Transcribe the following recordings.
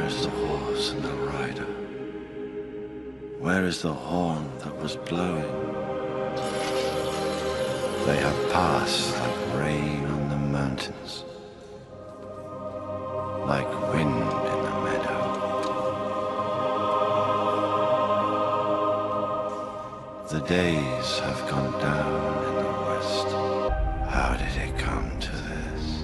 Where is the horse and the rider? Where is the horn that was blowing? They have passed like rain on the mountains, like wind in the meadow. The days have gone down in the west. How did it come to this?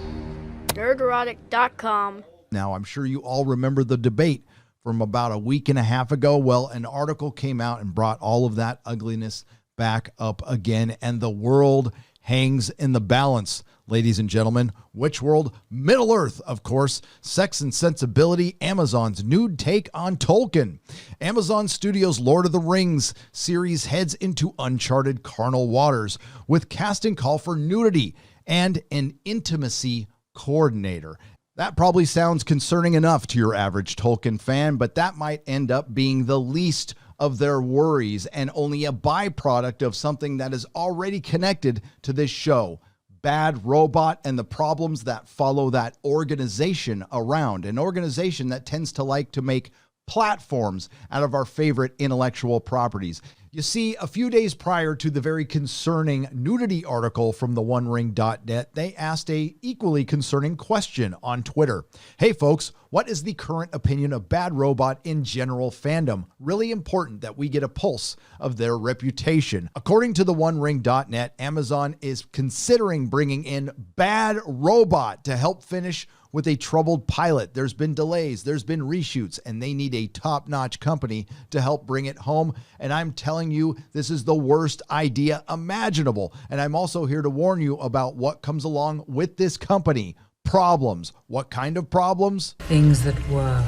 Nerdrotic.com. Now, I'm sure you all remember the debate from about a week and a half ago. Well, an article came out and brought all of that ugliness back up again, and the world hangs in the balance, ladies and gentlemen. Which world? Middle Earth, of course. Sex and Sensibility, Amazon's nude take on Tolkien. Amazon Studios' Lord of the Rings series heads into uncharted carnal waters with casting call for nudity and an intimacy coordinator. That probably sounds concerning enough to your average Tolkien fan, but that might end up being the least of their worries and only a byproduct of something that is already connected to this show. Bad Robot and the problems that follow that organization around. An organization that tends to like to make platforms out of our favorite intellectual properties. You see, a few days prior to the very concerning nudity article from the OneRing.net, they asked a equally concerning question on Twitter. Hey folks, what is the current opinion of Bad Robot in general fandom? Really important that we get a pulse of their reputation. According to the OneRing.net, Amazon is considering bringing in Bad Robot to help finish with a troubled pilot. There's been delays, there's been reshoots, and they need a top-notch company to help bring it home. And I'm telling you, this is the worst idea imaginable. And I'm also here to warn you about what comes along with this company. Problems. What kind of problems? Things that were,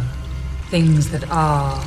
things that are,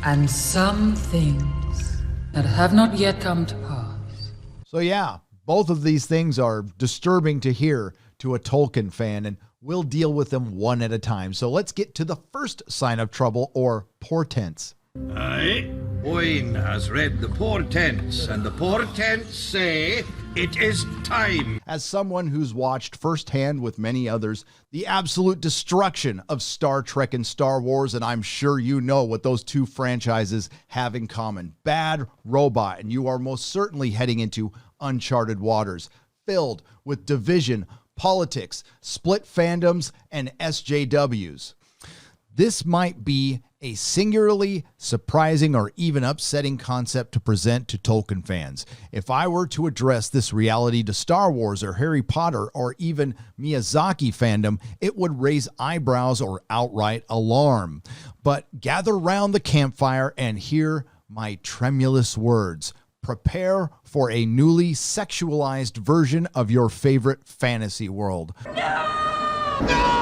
and some things that have not yet come to pass. So yeah, both of these things are disturbing to hear to a Tolkien fan, and we'll deal with them one at a time. So let's get to the first sign of trouble, or portents. Aye, Owen has read the portents, and the portents say it is time. As someone who's watched firsthand with many others the absolute destruction of Star Trek and Star Wars, and I'm sure you know what those two franchises have in common. Bad Robot, and you are most certainly heading into uncharted waters, filled with division, politics, split fandoms, and SJWs. This might be a singularly surprising or even upsetting concept to present to Tolkien fans. If I were to address this reality to Star Wars or Harry Potter or even Miyazaki fandom, it would raise eyebrows or outright alarm. But gather round the campfire and hear my tremulous words. Prepare for a newly sexualized version of your favorite fantasy world. No! No!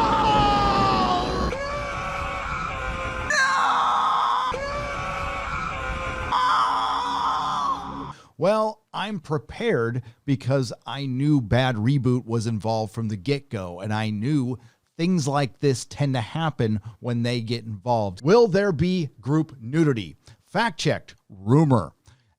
Well, I'm prepared because I knew Bad Reboot was involved from the get-go, and I knew things like this tend to happen when they get involved. Will there be group nudity? Fact-checked. Rumor.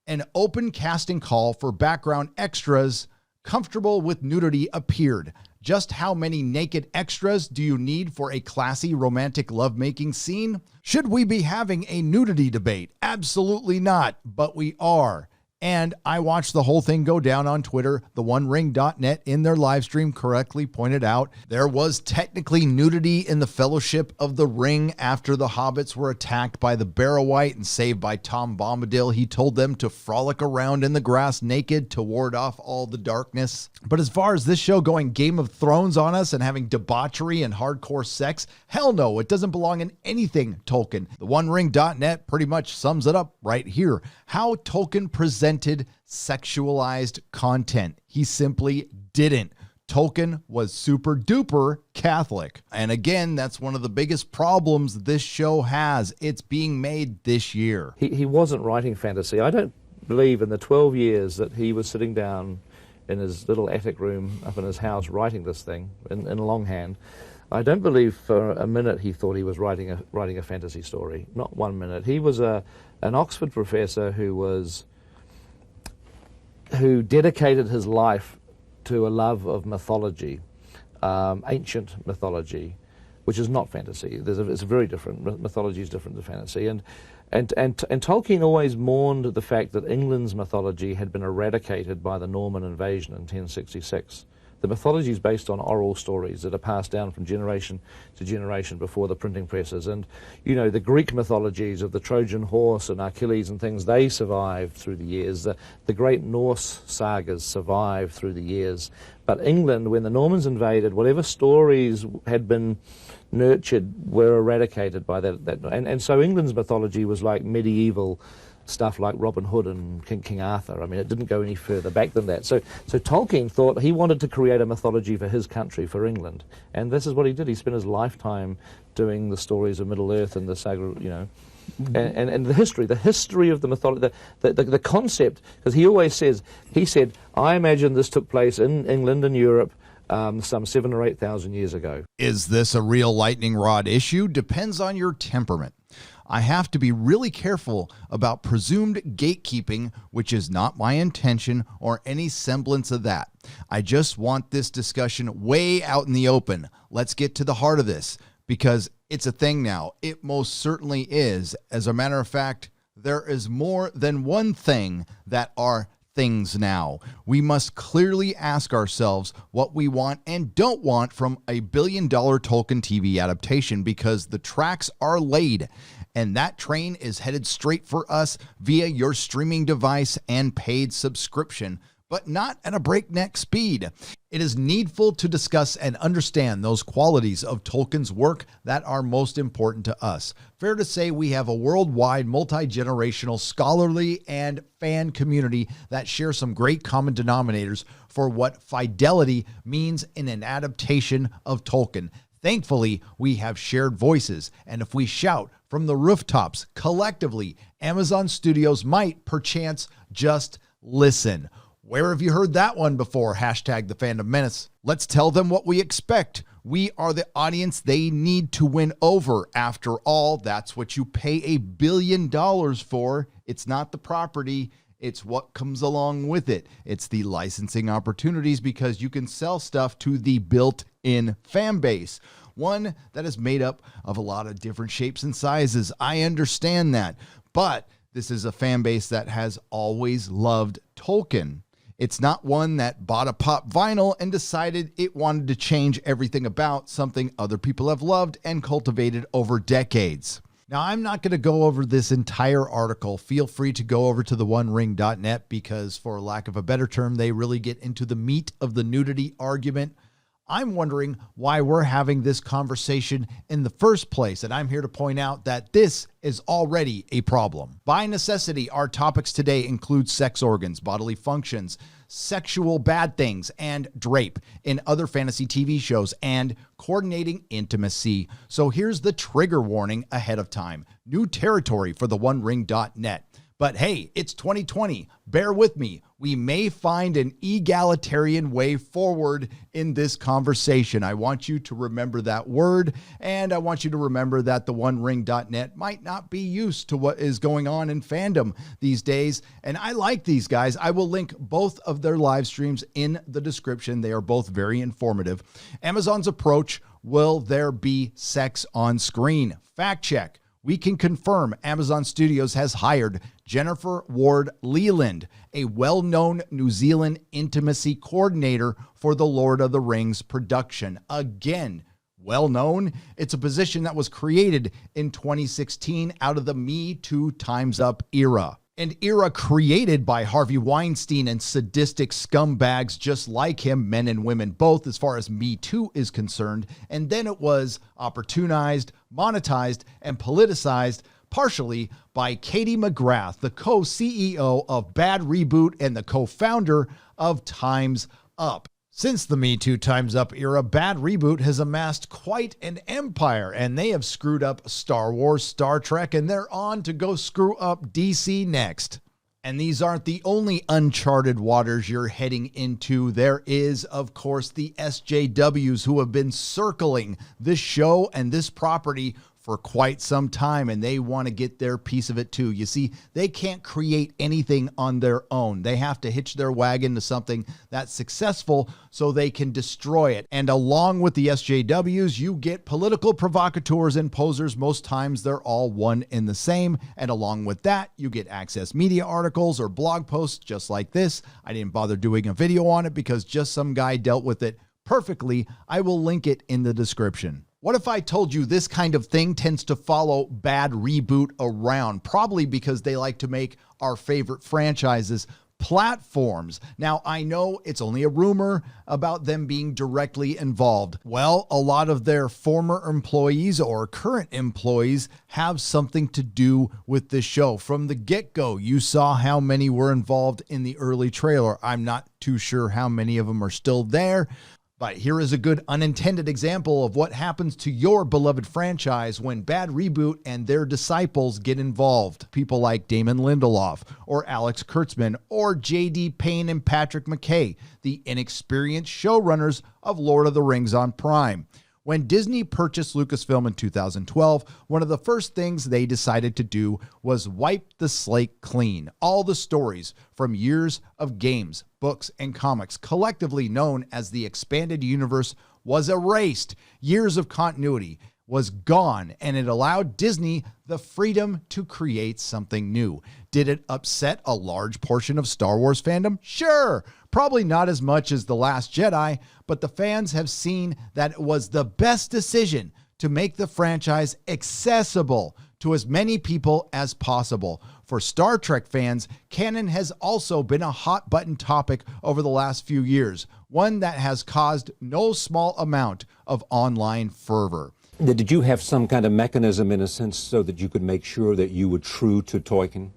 An open casting call for background extras comfortable with nudity appeared. Just how many naked extras do you need for a classy romantic lovemaking scene? Should we be having a nudity debate? Absolutely not, but we are. And I watched the whole thing go down on Twitter. The OneRing.net in their live stream correctly pointed out there was technically nudity in the Fellowship of the Ring after the hobbits were attacked by the Barrow-wight and saved by Tom Bombadil. He told them to frolic around in the grass naked to ward off all the darkness. But as far as this show going Game of Thrones on us and having debauchery and hardcore sex, hell no, it doesn't belong in anything Tolkien. The OneRing.net pretty much sums it up right here. How Tolkien presented sexualized content. He simply didn't. Tolkien was super duper Catholic. And again, that's one of the biggest problems this show has. It's being made this year. He wasn't writing fantasy. I don't believe in the 12 years that he was sitting down in his little attic room up in his house writing this thing in longhand. I don't believe for a minute he thought he was writing a fantasy story. Not 1 minute. He was an Oxford professor who dedicated his life to a love of mythology, ancient mythology, which is not fantasy. It's very different. Mythology is different to fantasy. And Tolkien always mourned the fact that England's mythology had been eradicated by the Norman invasion in 1066. The mythology is based on oral stories that are passed down from generation to generation before the printing presses. And, you know, the Greek mythologies of the Trojan horse and Achilles and things, they survived through the years. The great Norse sagas survived through the years. But England, when the Normans invaded, whatever stories had been nurtured were eradicated by that. And so England's mythology was like medieval stuff like Robin Hood and King Arthur. I mean, it didn't go any further back than that. So Tolkien thought he wanted to create a mythology for his country, for England. And this is what he did. He spent his lifetime doing the stories of Middle-earth and the saga, you know, and the history of the mythology, the concept, because he always says, he said, I imagine this took place in England and Europe some 7,000 or 8,000 years ago. Is this a real lightning rod issue? Depends on your temperament. I have to be really careful about presumed gatekeeping, which is not my intention or any semblance of that. I just want this discussion way out in the open. Let's get to the heart of this, because it's a thing now. It most certainly is. As a matter of fact, there is more than one thing that are things now. We must clearly ask ourselves what we want and don't want from a billion-dollar Tolkien TV adaptation, because the tracks are laid, and that train is headed straight for us via your streaming device and paid subscription, but not at a breakneck speed. It is needful to discuss and understand those qualities of Tolkien's work that are most important to us. Fair to say we have a worldwide, multi-generational, scholarly, and fan community that share some great common denominators for what fidelity means in an adaptation of Tolkien. Thankfully, we have shared voices, and if we shout from the rooftops collectively, Amazon Studios might perchance just listen. Where have you heard that one before? Hashtag the Fandom Menace. Let's tell them what we expect. We are the audience they need to win over. After all, that's what you pay $1 billion for. It's not the property. It's what comes along with it. It's the licensing opportunities, because you can sell stuff to the built-in fan base. One that is made up of a lot of different shapes and sizes. I understand that. But this is a fan base that has always loved Tolkien. It's not one that bought a pop vinyl and decided it wanted to change everything about something other people have loved and cultivated over decades. Now, I'm not going to go over this entire article. Feel free to go over to theonering.net, because for lack of a better term, they really get into the meat of the nudity argument. I'm wondering why we're having this conversation in the first place, and I'm here to point out that this is already a problem. By necessity, our topics today include sex organs, bodily functions, sexual bad things, and drape in other fantasy TV shows, and coordinating intimacy. So here's the trigger warning ahead of time. New territory for theonering.net. But hey, it's 2020. Bear with me. We may find an egalitarian way forward in this conversation. I want you to remember that word, and I want you to remember that theonering.net might not be used to what is going on in fandom these days. And I like these guys. I will link both of their live streams in the description. They are both very informative. Amazon's approach: will there be sex on screen? Fact check. We can confirm Amazon Studios has hired Jennifer Ward Leland, a well-known New Zealand intimacy coordinator for the Lord of the Rings production. Again, well-known. It's a position that was created in 2016 out of the Me Too Time's Up era. An era created by Harvey Weinstein and sadistic scumbags just like him, men and women both, as far as Me Too is concerned. And then it was opportunized, monetized, and politicized partially by Katie McGrath, the co-CEO of Bad Reboot and the co-founder of Time's Up. Since the Me Too Time's Up era, Bad Reboot has amassed quite an empire, and they have screwed up Star Wars, Star Trek, and they're on to go screw up DC next. And these aren't the only uncharted waters you're heading into. There is, of course, the SJWs who have been circling this show and this property for quite some time, and they want to get their piece of it too. You see, they can't create anything on their own. They have to hitch their wagon to something that's successful so they can destroy it. And along with the SJWs, you get political provocateurs and posers. Most times they're all one and the same. And along with that, you get access media articles or blog posts just like this. I didn't bother doing a video on it because just some guy dealt with it perfectly. I will link it in the description. What if I told you this kind of thing tends to follow Bad Reboot around? Probably because they like to make our favorite franchises platforms. Now, I know it's only a rumor about them being directly involved. Well, a lot of their former employees or current employees have something to do with this show. From the get-go, you saw how many were involved in the early trailer. I'm not too sure how many of them are still there. But here is a good unintended example of what happens to your beloved franchise when Bad Reboot and their disciples get involved. People like Damon Lindelof or Alex Kurtzman or J.D. Payne and Patrick McKay, the inexperienced showrunners of Lord of the Rings on Prime. When Disney purchased Lucasfilm in 2012, one of the first things they decided to do was wipe the slate clean. All the stories from years of games, books, and comics, collectively known as the expanded universe, was erased. Years of continuity was gone, and it allowed Disney the freedom to create something new. Did it upset a large portion of Star Wars fandom? Sure. Probably not as much as The Last Jedi, but the fans have seen that it was the best decision to make the franchise accessible to as many people as possible. For Star Trek fans, canon has also been a hot button topic over the last few years, one that has caused no small amount of online fervor. Did you have some kind of mechanism, in a sense, so that you could make sure that you were true to Tolkien?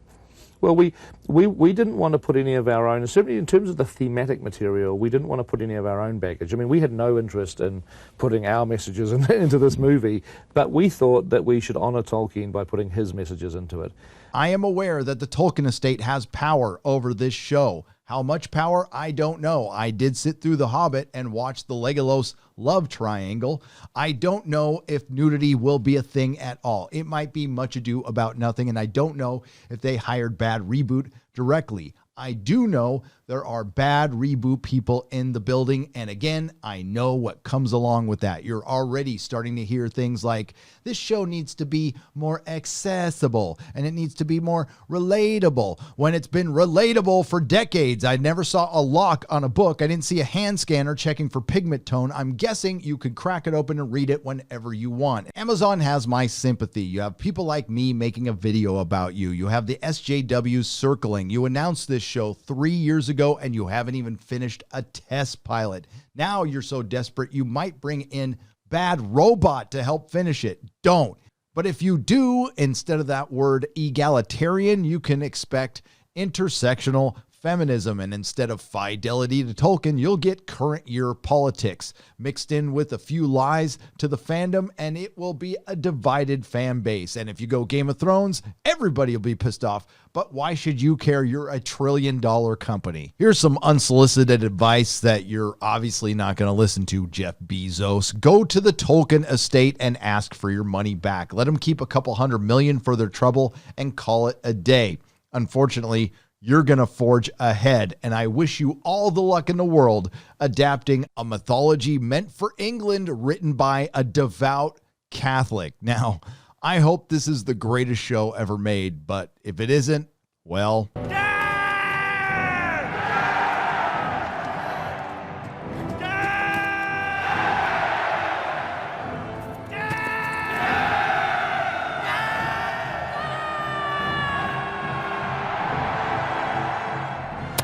Well, we didn't want to put any of our own, and certainly in terms of the thematic material, we didn't want to put any of our own baggage. I mean, we had no interest in putting our messages into this movie, but we thought that we should honor Tolkien by putting his messages into it. I am aware that the Tolkien estate has power over this show. How much power? I don't know. I did sit through The Hobbit and watch the Legolas love triangle. I don't know if nudity will be a thing at all. It might be much ado about nothing, and I don't know if they hired Bad Reboot directly. I do know there are Bad Reboot people in the building, and again, I know what comes along with that. You're already starting to hear things like, this show needs to be more accessible, and it needs to be more relatable, when it's been relatable for decades. I never saw a lock on a book. I didn't see a hand scanner checking for pigment tone. I'm guessing you could crack it open and read it whenever you want. Amazon has my sympathy. You have people like me making a video about you. You have the SJWs circling. You announced this show 3 years ago, and you haven't even finished a test pilot. Now you're so desperate you might bring in Bad Robot to help finish it. Don't. But if you do, instead of that word egalitarian, you can expect intersectional feminism, and instead of fidelity to Tolkien, you'll get current year politics mixed in with a few lies to the fandom, and it will be a divided fan base. And if you go Game of Thrones, everybody will be pissed off. But why should you care? You're a $1 trillion company. Here's some unsolicited advice that you're obviously not going to listen to, Jeff Bezos. Go to the Tolkien estate and ask for your money back. Let them keep a couple $100 million for their trouble and call it a day. Unfortunately, you're going to forge ahead, and I wish you all the luck in the world adapting a mythology meant for England written by a devout Catholic. Now, I hope this is the greatest show ever made, but if it isn't, well...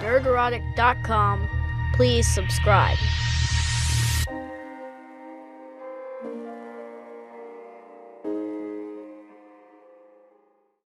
Nerdrotic.com. Please subscribe.